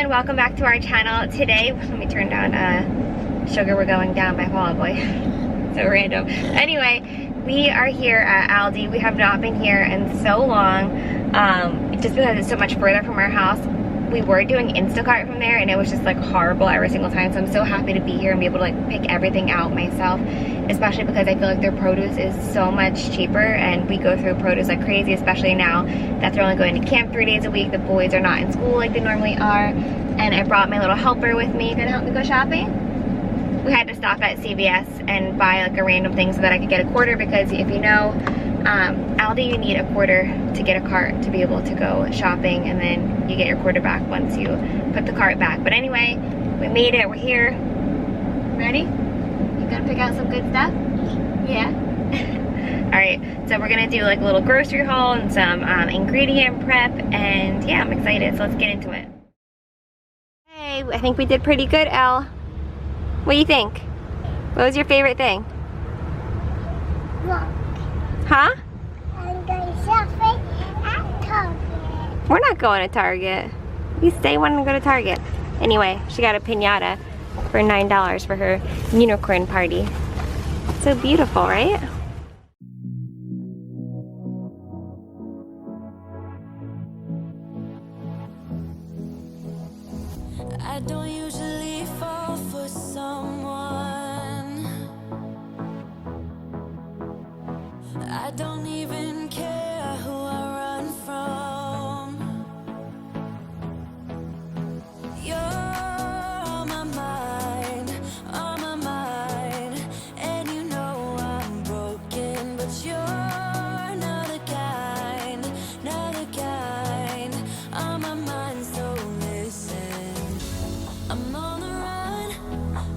everyone, welcome back to our channel. Today, let me turn down sugar, we're going down by Fall Out Boy. So random. Anyway, we are here at Aldi. We have not been here in so long, just because it's so much further from our house. We were doing Instacart from there and it was just like horrible every single time, so I'm so happy to be here and be able to like pick everything out myself, especially because I feel like their produce is so much cheaper and we go through produce like crazy, especially now that they're only going to camp 3 days a week. The boys are not in school like they normally are, and I brought my little helper with me. Gonna help me go shopping? We had to stop at CVS and buy like a random thing so that I could get a quarter, because if you know, Aldi, you need a quarter to get a cart to be able to go shopping, and then you get your quarter back once you put the cart back. But anyway, we made it, we're here. Ready? You gonna pick out some good stuff? Yeah? Alright, so we're gonna do like a little grocery haul and some ingredient prep, and yeah, I'm excited, so let's get into it. Hey, I think we did pretty good, Elle. What do you think? What was your favorite thing? Huh? I'm going shopping at Target. We're not going to Target. You stay wanting to go to Target. Anyway, she got a piñata for $9 for her unicorn party. So beautiful, right? I don't usually fall for someone. I don't even care who I run from. You're on my mind, and you know I'm broken, but you're not the kind, on my mind, so listen. I'm on the run,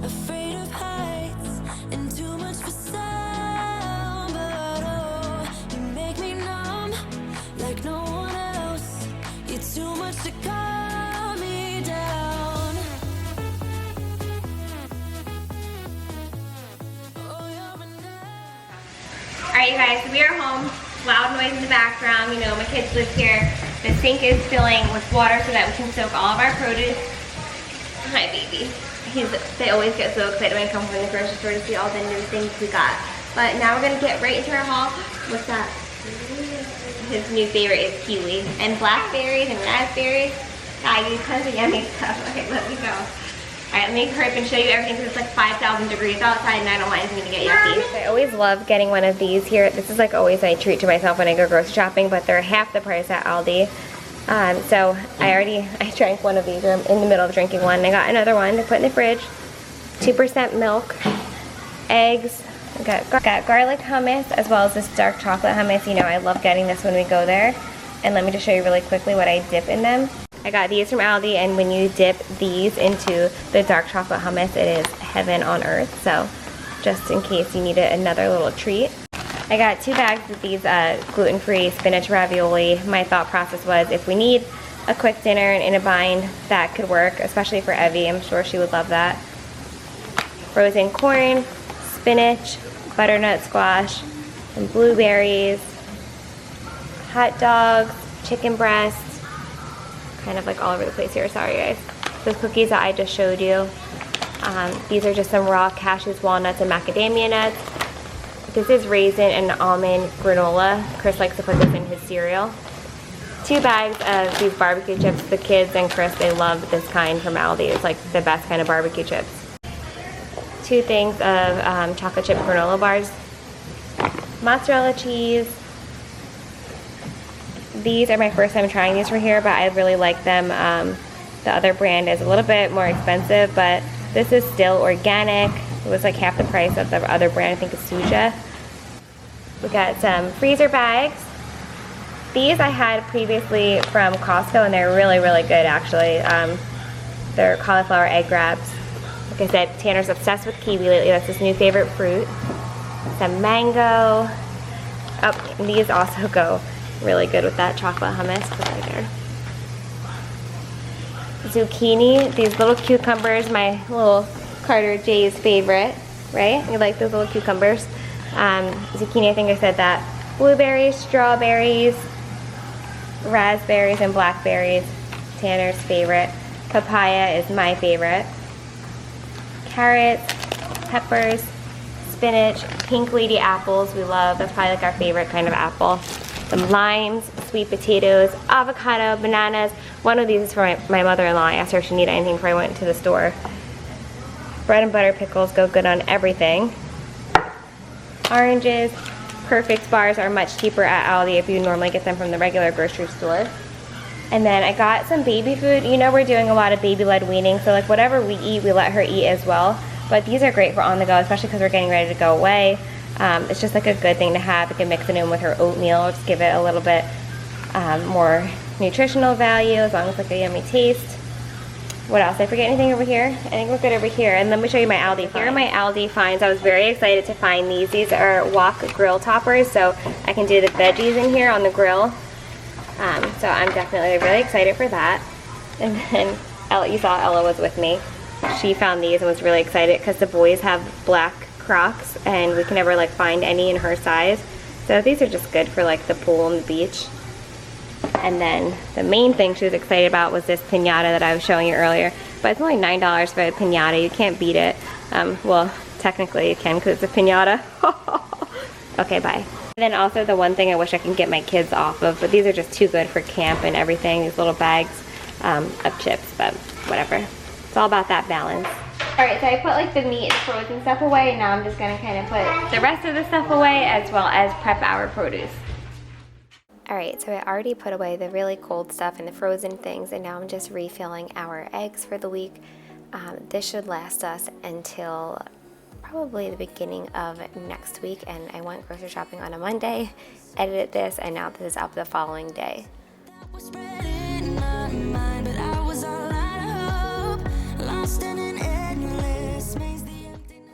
afraid of heights, and too much for sound, but oh, you make me numb like no one else. You're too much to calm me down. Oh, you're enough. Alright you guys, so we are home. Loud noise in the background, you know, my kids live here. The sink is filling with water so that we can soak all of our produce. Hi baby. They always get so excited when I come from the grocery store to see all the new things we got. But now we're gonna get right into our haul. What's that? His new favorite is kiwi and blackberries and raspberries. God, you tons of yummy stuff. Okay, let me go. Alright, let me hurry up and show you everything because it's like 5,000 degrees outside and I don't want anything to get yucky. I always love getting one of these here. This is like always a treat to myself when I go grocery shopping, but they're half the price at Aldi. So I drank one of these, or I'm in the middle of drinking one, and I got another one to put in the fridge. 2% milk, eggs, got garlic hummus, as well as this dark chocolate hummus. You know, I love getting this when we go there. And let me just show you really quickly what I dip in them. I got these from Aldi, and when you dip these into the dark chocolate hummus, it is heaven on earth. So just in case you need another little treat. I got 2 bags of these gluten-free spinach ravioli. My thought process was if we need a quick dinner in a bind, that could work, especially for Evie. I'm sure she would love that. Frozen corn, spinach, butternut squash, and blueberries, hot dogs, chicken breasts, kind of like all over the place here, sorry guys. The cookies that I just showed you. These are just some raw cashews, walnuts, and macadamia nuts. This is raisin and almond granola. Chris likes to put this in his cereal. 2 bags of these barbecue chips. The kids and Chris, they love this kind from Aldi. It's like the best kind of barbecue chips. 2 things of chocolate chip granola bars. Mozzarella cheese. These are my first time trying these from here, but I really like them. The other brand is a little bit more expensive, but this is still organic. It was like half the price of the other brand. I think it's Suja. We got some freezer bags. These I had previously from Costco, and they're really, really good actually. They're cauliflower egg wraps. Like I said, Tanner's obsessed with kiwi lately. That's his new favorite fruit. Some mango. Oh, and these also go really good with that chocolate hummus. Put right there. Zucchini. These little cucumbers, my little Carter J's favorite, right? You like those little cucumbers? Zucchini, I think I said that. Blueberries, strawberries, raspberries, and blackberries. Tanner's favorite. Papaya is my favorite. Carrots, peppers, spinach, pink lady apples we love. That's probably like our favorite kind of apple. Some limes, sweet potatoes, avocado, bananas. One of these is for my mother-in-law. I asked her if she needed anything before I went to the store. Bread and butter pickles go good on everything. Oranges. Perfect bars are much cheaper at Aldi if you normally get them from the regular grocery store. And then I got some baby food. You know we're doing a lot of baby-led weaning, so like whatever we eat, we let her eat as well. But these are great for on the go, especially because we're getting ready to go away. It's just like a good thing to have. You can mix it in with her oatmeal, just give it a little bit more nutritional value, as long as like a yummy taste. What else? Did I forget anything over here? I think we're good over here. And let me show you my Aldi finds. Here are my Aldi finds. I was very excited to find these. These are wok grill toppers, so I can do the veggies in here on the grill. So I'm definitely really excited for that. And then Ella, you saw Ella was with me. She found these and was really excited because the boys have black Crocs and we can never like find any in her size. So these are just good for like the pool and the beach. And then the main thing she was excited about was this piñata that I was showing you earlier. But it's only $9 for a piñata. You can't beat it. Well, technically you can because it's a piñata. Okay, bye. And then also the one thing I wish I can get my kids off of, but these are just too good for camp and everything, these little bags of chips, but whatever. It's all about that balance. Alright, so I put like the meat and frozen stuff away, and now I'm just gonna kind of put the rest of the stuff away as well as prep our produce. Alright, so I already put away the really cold stuff and the frozen things, and now I'm just refilling our eggs for the week. This should last us until probably the beginning of next week, and I went grocery shopping on a Monday, edited this, and now this is up the following day.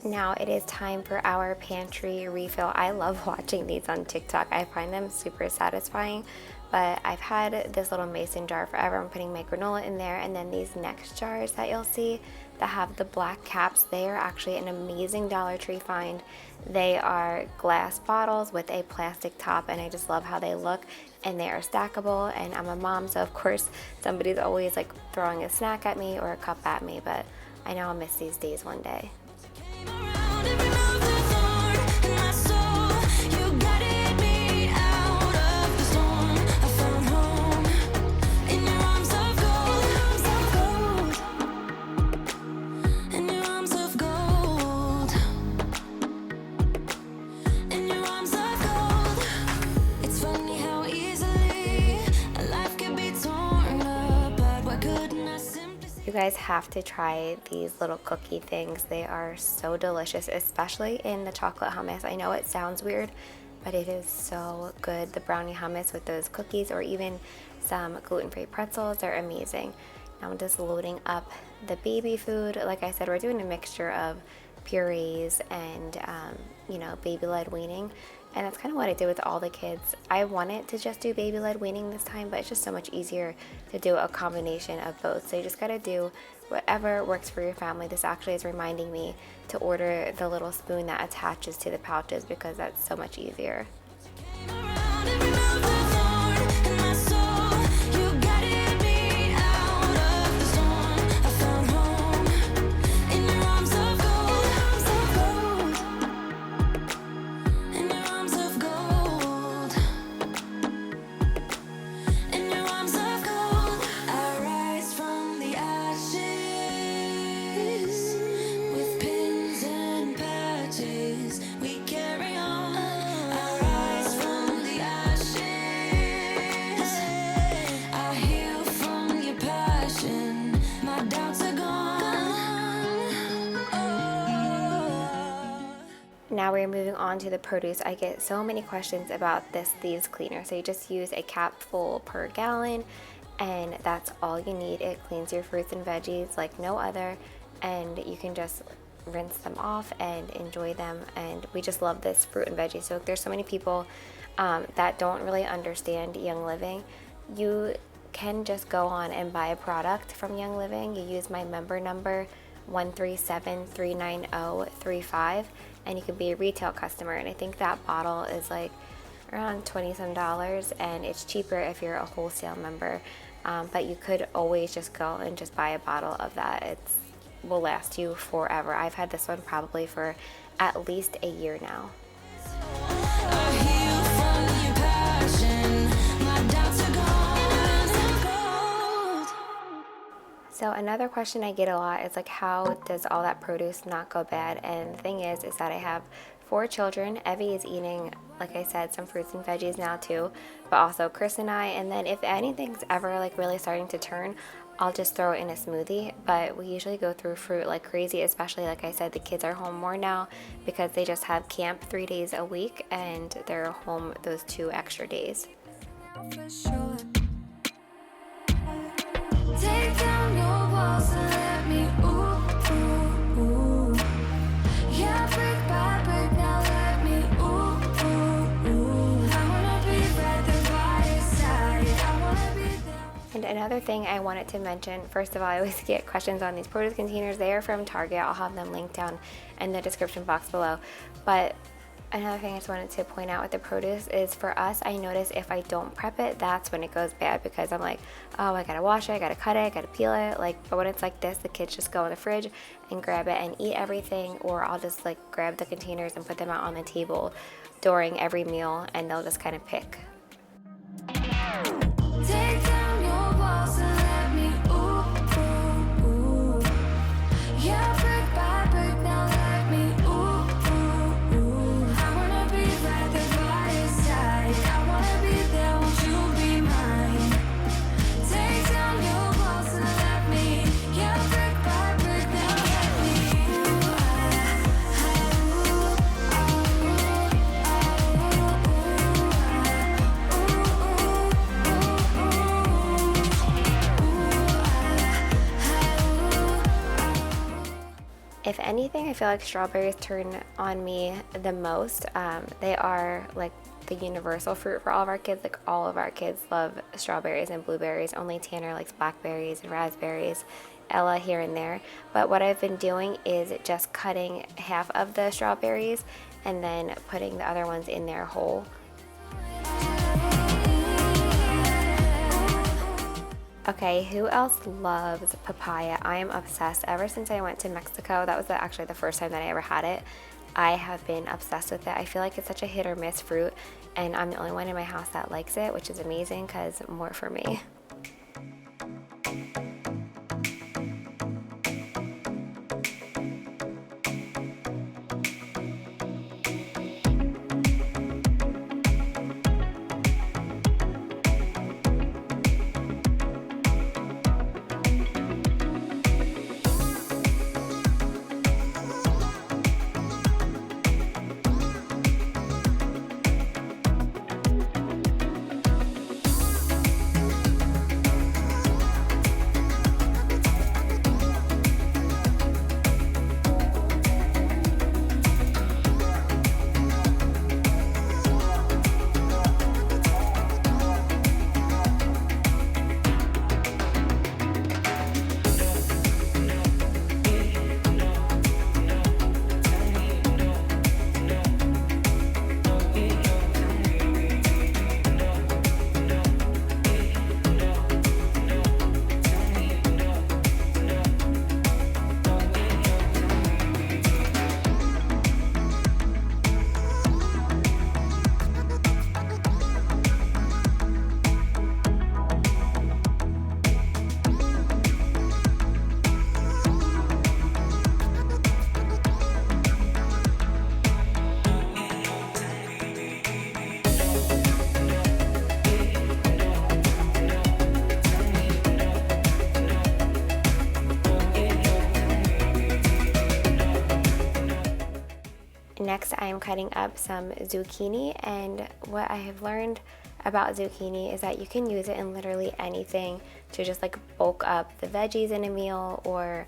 Now it is time for our pantry refill. I love watching these on TikTok. I find them super satisfying, but I've had this little mason jar forever. I'm putting my granola in there, and then these next jars that you'll see that have the black caps, they are actually an amazing Dollar Tree find. They are glass bottles with a plastic top, and I just love how they look, and they are stackable, and I'm a mom, so of course somebody's always like throwing a snack at me or a cup at me, but I know I'll miss these days one day. You guys have to try these little cookie things. They are so delicious, especially in the chocolate hummus. I know it sounds weird, but it is so good. The brownie hummus with those cookies, or even some gluten-free pretzels, are amazing. Now I'm just loading up the baby food. Like I said, we're doing a mixture of purees and you know, baby-led weaning, and that's kind of what I did with all the kids. I wanted to just do baby-led weaning this time, but it's just so much easier to do a combination of both. So you just gotta do whatever works for your family. This actually is reminding me to order the little spoon that attaches to the pouches, because that's so much easier. Now we're moving on to the produce. I get so many questions about this Thieves cleaner. So you just use a cap full per gallon, and that's all you need. It cleans your fruits and veggies like no other, and you can just rinse them off and enjoy them. And we just love this fruit and veggie. So if there's so many people that don't really understand Young Living, you can just go on and buy a product from Young Living. You use my member number 137-390-35, and you can be a retail customer. And I think that bottle is like around $20 some, and it's cheaper if you're a wholesale member. but you could always just go and just buy a bottle of that. It will last you forever. I've had this one probably for at least a year now. So another question I get a lot is like, how does all that produce not go bad? And the thing is that I have 4 children. Evie is eating, like I said, some fruits and veggies now too, but also Chris and I. And then if anything's ever like really starting to turn, I'll just throw it in a smoothie. But we usually go through fruit like crazy, especially like I said, the kids are home more now because they just have camp 3 days a week and they're home those 2 extra days. Take down your walls and let me ooh, ooh, ooh. Yeah, brick by brick, now let me ooh, ooh, ooh. I wanna be right there by your side. I wanna be there. And another thing I wanted to mention, first of all, I always get questions on these produce containers. They are from Target. I'll have them linked down in the description box below. But another thing I just wanted to point out with the produce is, for us, I notice if I don't prep it, that's when it goes bad, because I'm like, oh, I gotta wash it, I gotta cut it, I gotta peel it. But when it's like this, the kids just go in the fridge and grab it and eat everything, or I'll just like grab the containers and put them out on the table during every meal and they'll just kind of pick. Take down your walls and let me ooh, ooh, ooh. Yeah, brick by brick, now let me ooh, ooh, ooh. I wanna be right there by your side. I wanna be there, won't you be mine? Take down your walls and let me, yeah, brick by brick, now let me ooh, If anything, I feel like strawberries turn on me the most. They are like the universal fruit for all of our kids. Like, all of our kids love strawberries and blueberries. Only Tanner likes blackberries and raspberries, Ella here and there. But what I've been doing is just cutting half of the strawberries and then putting the other ones in there whole. Okay, who else loves papaya? I am obsessed. Ever since I went to Mexico, that was actually the first time that I ever had it. I have been obsessed with it. I feel like it's such a hit or miss fruit, and I'm the only one in my house that likes it, which is amazing because more for me. Next, I am cutting up some zucchini, and what I have learned about zucchini is that you can use it in literally anything to just like bulk up the veggies in a meal, or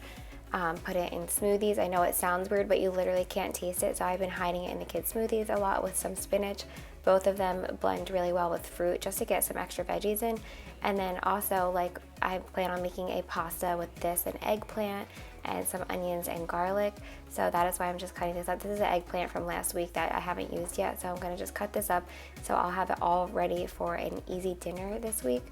put it in smoothies. I know it sounds weird, but you literally can't taste it, so I've been hiding it in the kids' smoothies a lot with some spinach. Both of them blend really well with fruit just to get some extra veggies in. And then also, like, I plan on making a pasta with this, an eggplant and some onions and garlic. So that is why I'm just cutting this up. This is an eggplant from last week that I haven't used yet, so I'm gonna just cut this up so I'll have it all ready for an easy dinner this week.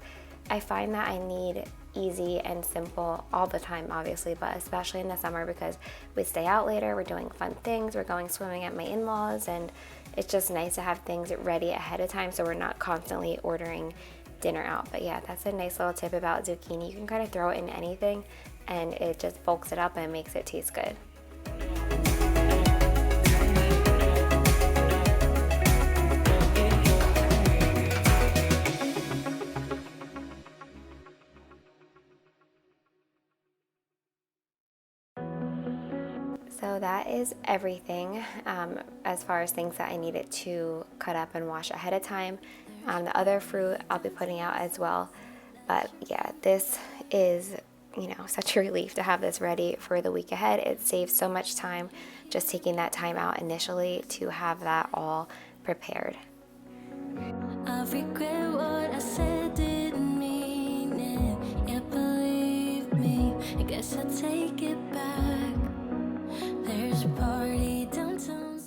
I find that I need easy and simple all the time, obviously, but especially in the summer because we stay out later, we're doing fun things, we're going swimming at my in-laws, and it's just nice to have things ready ahead of time so we're not constantly ordering dinner out. But yeah, that's a nice little tip about zucchini. You can kind of throw it in anything and it just bulks it up and makes it taste good. So that is everything as far as things that I needed to cut up and wash ahead of time. The other fruit I'll be putting out as well. But yeah, this is, you know, such a relief to have this ready for the week ahead. It saves so much time just taking that time out initially to have that all prepared. I regret what I said, didn't mean it. Yeah, believe me, I guess I take it back. There's a party downtown.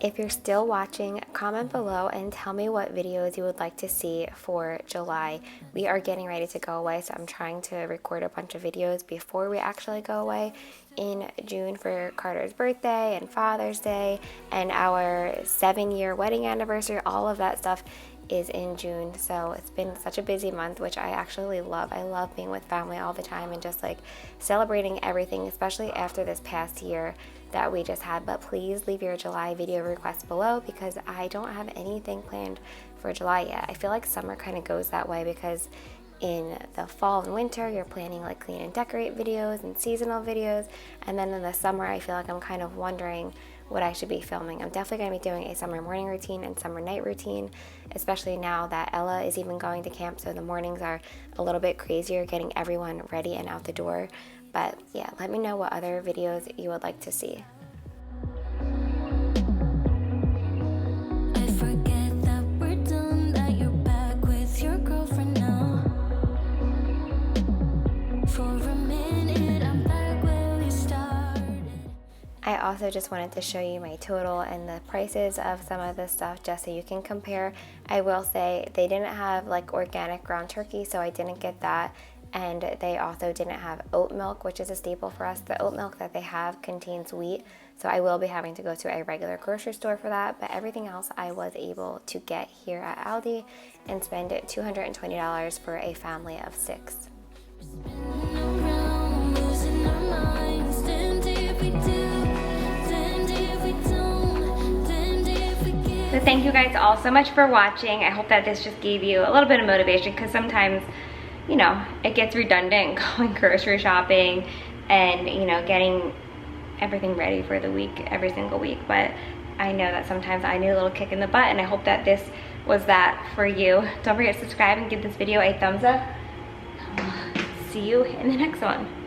If you're still watching, comment below and tell me what videos you would like to see for July. We are getting ready to go away, so I'm trying to record a bunch of videos before we actually go away in June for Carter's birthday and Father's Day and our 7-year wedding anniversary. All of that stuff is in June, so it's been such a busy month, which I actually love. I love being with family all the time and just like celebrating everything, especially after this past year that we just had. But please leave your July video requests below because I don't have anything planned for July yet. I feel like summer kind of goes that way because in the fall and winter you're planning like clean and decorate videos and seasonal videos, and then in the summer I feel like I'm kind of wondering what I should be filming. I'm definitely going to be doing a summer morning routine and summer night routine, especially now that Ella is even going to camp, so the mornings are a little bit crazier getting everyone ready and out the door. But yeah, let me know what other videos you would like to see. I forget that we're done, that you're back with your girlfriend now. For a minute, I'm back where we started. I also just wanted to show you my total and the prices of some of this stuff just so you can compare. I will say they didn't have like organic ground turkey, so I didn't get that. And they also didn't have oat milk, which is a staple for us. The oat milk that they have contains wheat, so I will be having to go to a regular grocery store for that. But everything else I was able to get here at Aldi and spend $220 for a family of 6. Around, losing our minds. Damned if we do, damned if we don't, damned if we give. So thank you guys all so much for watching. I hope that this just gave you a little bit of motivation because sometimes, you know, it gets redundant going grocery shopping and, you know, getting everything ready for the week every single week. But I know that sometimes I need a little kick in the butt, and I hope that this was that for you. Don't forget to subscribe and give this video a thumbs up. See you in the next one.